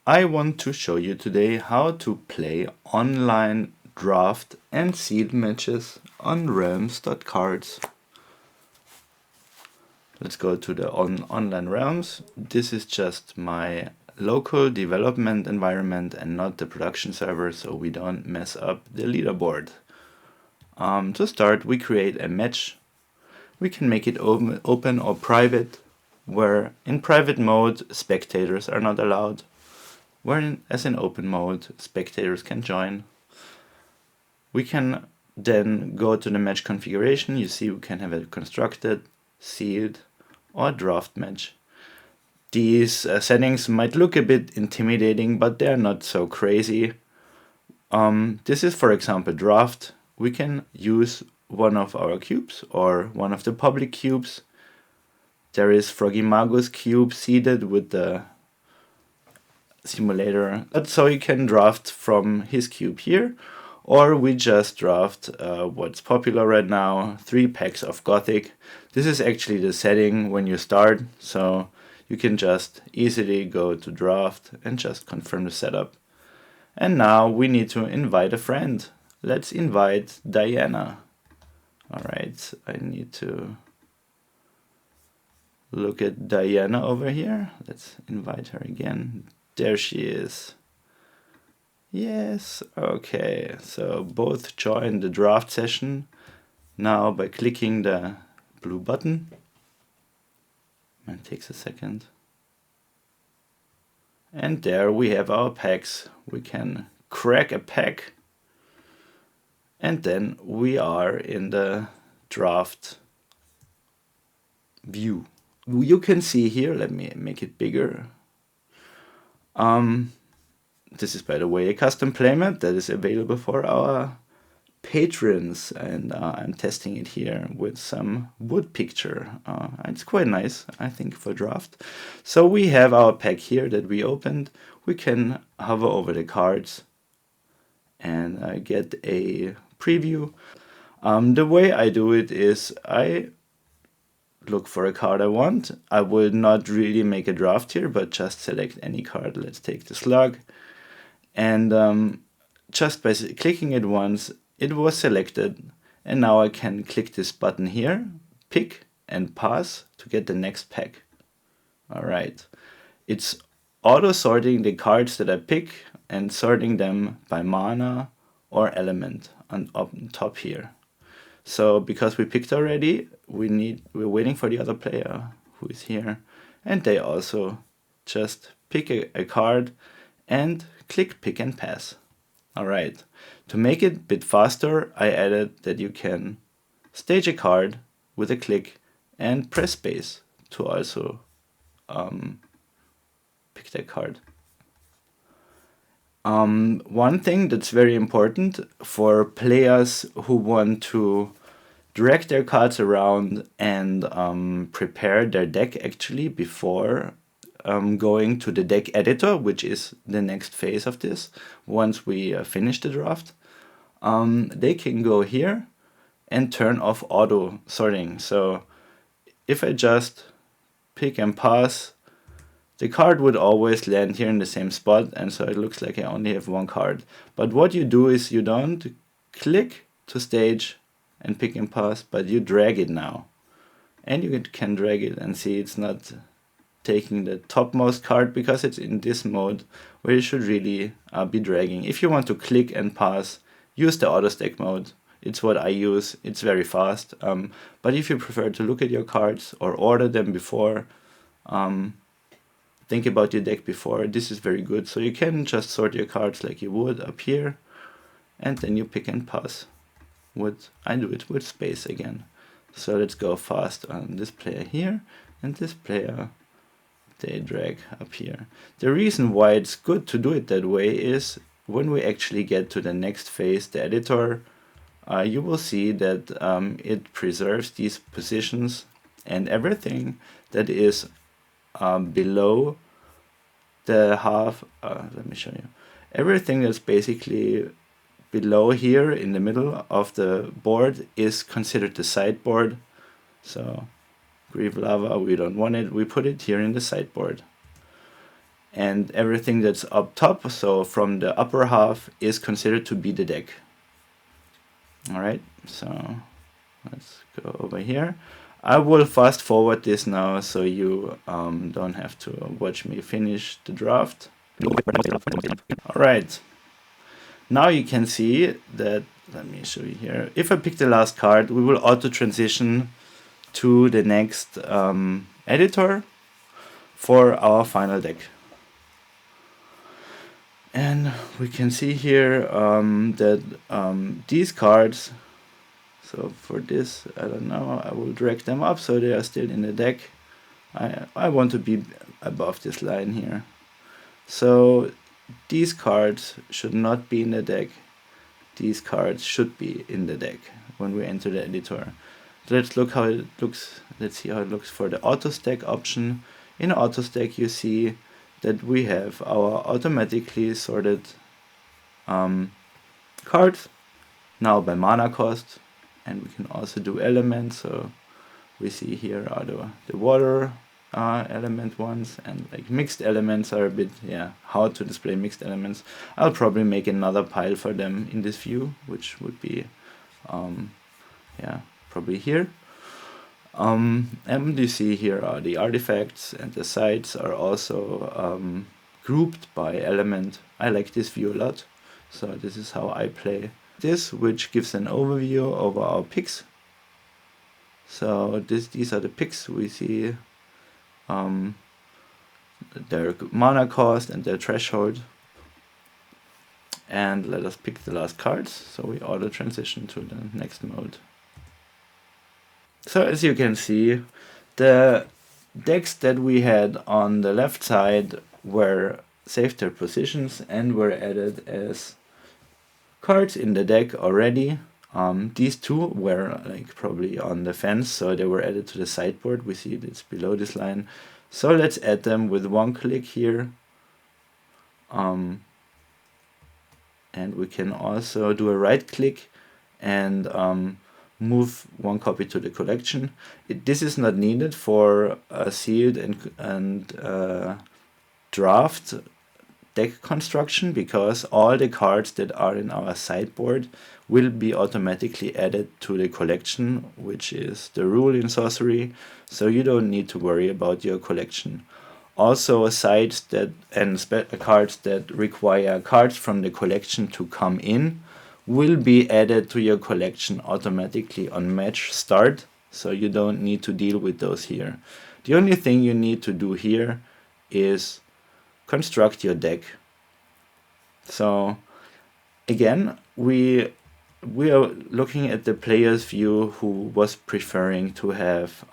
I want to show you today how to play online draft and seed matches on Realms.Cards. Let's go to the online Realms. This is just my local development environment and not the production server, so we don't mess up the leaderboard. To start, we create a match. We can make it open or private, where in private mode spectators are not allowed. Whereas in open mode, spectators can join. We can then go to the match configuration. You see we can have a constructed, sealed, or draft match. These settings might look a bit intimidating, but they're not so crazy. This is, for example, draft. We can use one of our cubes or one of the public cubes. There is Froggy Magus cube seeded with the simulator, so you can draft from his cube here, or we just draft what's popular right now, 3 packs of Gothic. This is actually the setting when you start, so you can just easily go to draft and just confirm the setup. And now we need to invite a friend. Let's invite Diana. Alright, I need to look at Diana over here. Let's invite her again. There she is. Yes, okay, so both join the draft session now by clicking the blue button. It takes a second. And there we have our packs. We can crack a pack. And then we are in the draft view. You can see here, let me make it bigger. This is, by the way, a custom playmat that is available for our patrons, and I'm testing it here with some wood picture. It's quite nice, I think, for draft. So we have our pack here that we opened. We can hover over the cards and get a preview. The way I do it is I look for a card I want. I will not really make a draft here, but just select any card. Let's take the slug. And just by clicking it once, it was selected. And now I can click this button here, pick and pass to get the next pack. Alright. It's auto sorting the cards that I pick and sorting them by mana or element on top here. So because we picked already, we're waiting for the other player who is here, and they also just pick a card and click pick and pass. Alright, to make it a bit faster, I added that you can stage a card with a click and press space to also pick that card. One thing that's very important for players who want to drag their cards around and prepare their deck actually before going to the deck editor, which is the next phase of this. Once we finish the draft, they can go here and turn off auto sorting. So if I just pick and pass, the card would always land here in the same spot, and so it looks like I only have one card. But what you do is you don't click to stage and pick and pass, but you drag it now. And you can drag it and see it's not taking the topmost card because it's in this mode where you should really be dragging. If you want to click and pass, use the auto stack mode. It's what I use. It's very fast. But if you prefer to look at your cards or order them before, think about your deck before, this is very good. So you can just sort your cards like you would up here, and then you pick and pass. I do it with space again. So let's go fast on this player here, and this player, they drag up here. The reason why it's good to do it that way is when we actually get to the next phase, the editor, you will see that it preserves these positions, and everything that is below the half, let me show you, everything that's basically below here in the middle of the board is considered the sideboard. So Grieve Lava, we don't want it, we put it here in the sideboard. and everything that's up top, so from the upper half, is considered to be the deck. Alright, so let's go over here. I will fast forward this now so you don't have to watch me finish the draft. Alright, now you can see that, let me show you here, if I pick the last card, we will auto transition to the next editor for our final deck. And we can see here that these cards, so for this, I don't know, I will drag them up so they are still in the deck. I want to be above this line here. So these cards should not be in the deck. These cards should be in the deck when we enter the editor. Let's look how it looks. Let's see how it looks for the auto stack option. In auto stack you see that we have our automatically sorted cards now by mana cost, and we can also do elements. So we see here are the water element ones, and like mixed elements are a bit, yeah, how to display mixed elements. I'll probably make another pile for them in this view, which would be yeah, probably here. And you see here are the artifacts, and the sites are also grouped by element. I like this view a lot, so this is how I play this, which gives an overview over our picks. So these are the picks. We see their mana cost and their threshold. And let us pick the last cards, so we auto transition to the next mode. So as you can see, the decks that we had on the left side were saved their positions and were added as cards in the deck already. These two were like probably on the fence, so they were added to the sideboard. We see it's below this line. So let's add them with one click here. And we can also do a right click and move one copy to the collection. This is not needed for a sealed and draft deck construction, because all the cards that are in our sideboard will be automatically added to the collection, which is the rule in Sorcery, so you don't need to worry about your collection. Also, sides that and cards that require cards from the collection to come in will be added to your collection automatically on match start, so you don't need to deal with those here. The only thing you need to do here is construct your deck. So again, we are looking at the player's view, who was preferring to have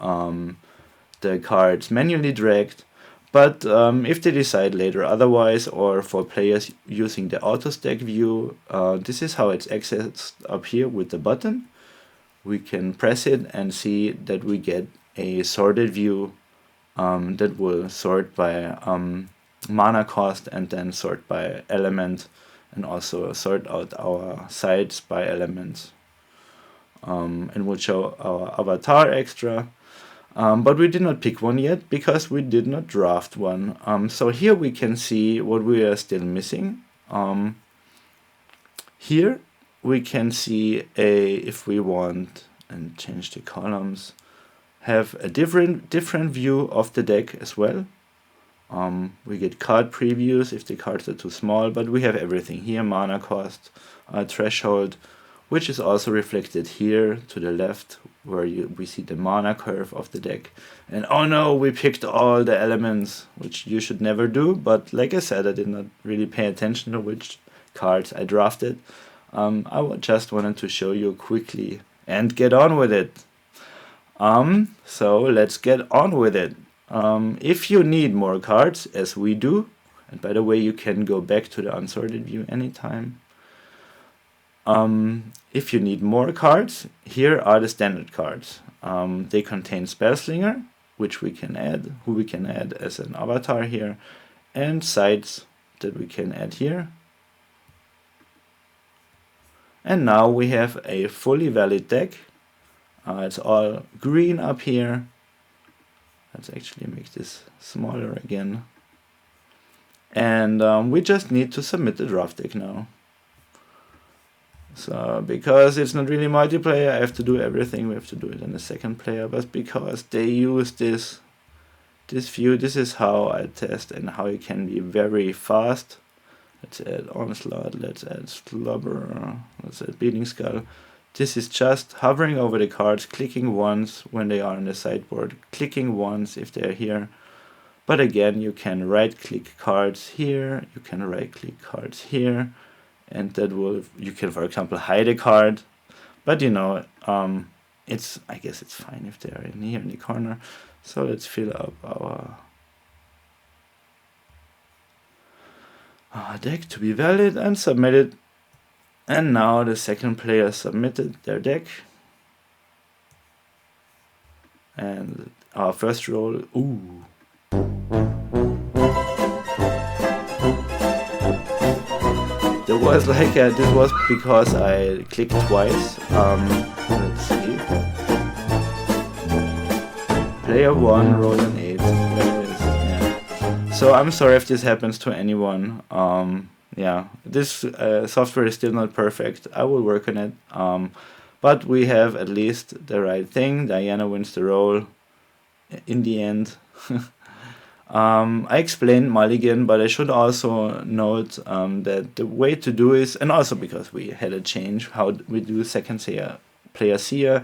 the cards manually dragged. But if they decide later otherwise, or for players using the auto stack view, this is how it's accessed up here with the button. We can press it and see that we get a sorted view that will sort by mana cost and then sort by element, and also sort out our sides by elements, and will show our avatar extra. But we did not pick one yet because we did not draft one. So here we can see what we are still missing. Here we can see if we want, and change the columns, have a different view of the deck as well. We get card previews if the cards are too small, but we have everything here: mana cost, threshold, which is also reflected here to the left, where we see the mana curve of the deck. And oh no, we picked all the elements, which you should never do, but like I said, I did not really pay attention to which cards I drafted. I just wanted to show you quickly and get on with it. So let's get on with it. If you need more cards, as we do, and by the way, you can go back to the unsorted view anytime. If you need more cards, here are the standard cards. They contain Spellslinger, which we can add, who we can add as an avatar here, and sites that we can add here. And now we have a fully valid deck. It's all green up here. Let's actually make this smaller again. And we just need to submit the draft deck now. So because it's not really multiplayer, I have to do everything. We have to do it in the second player, but because they use this view, this is how I test and how it can be very fast. Let's add Onslaught, let's add Slobber, let's add Bleeding Skull. This is just hovering over the cards, clicking once when they are on the sideboard, clicking once if they're here. But again, you can right-click cards here, you can right-click cards here, and that will, you can, for example, hide a card. But you know, I guess it's fine if they're in here in the corner. So let's fill up our deck to be valid and submit it. And now the second player submitted their deck. And our first roll, ooh. There was like this was because I clicked twice. Let's see. Player 1 rolled an 8. Yeah. So I'm sorry if this happens to anyone. Yeah, this software is still not perfect. I will work on it. But we have at least the right thing. Diana wins the roll in the end. I explained mulligan, but I should also note that the way to do is, and also because we had a change how we do second player seer,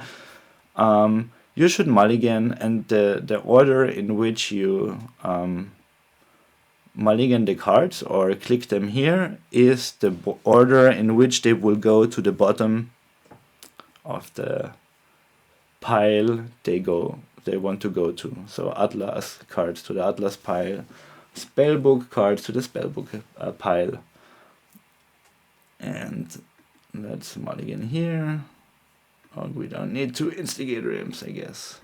you should mulligan, and the order in which you mulligan the cards or click them here is the order in which they will go to the bottom of the pile they want to go to. So Atlas cards to the Atlas pile, Spellbook cards to the Spellbook pile. And let's mulligan here. Oh, we don't need to instigate Realms, I guess.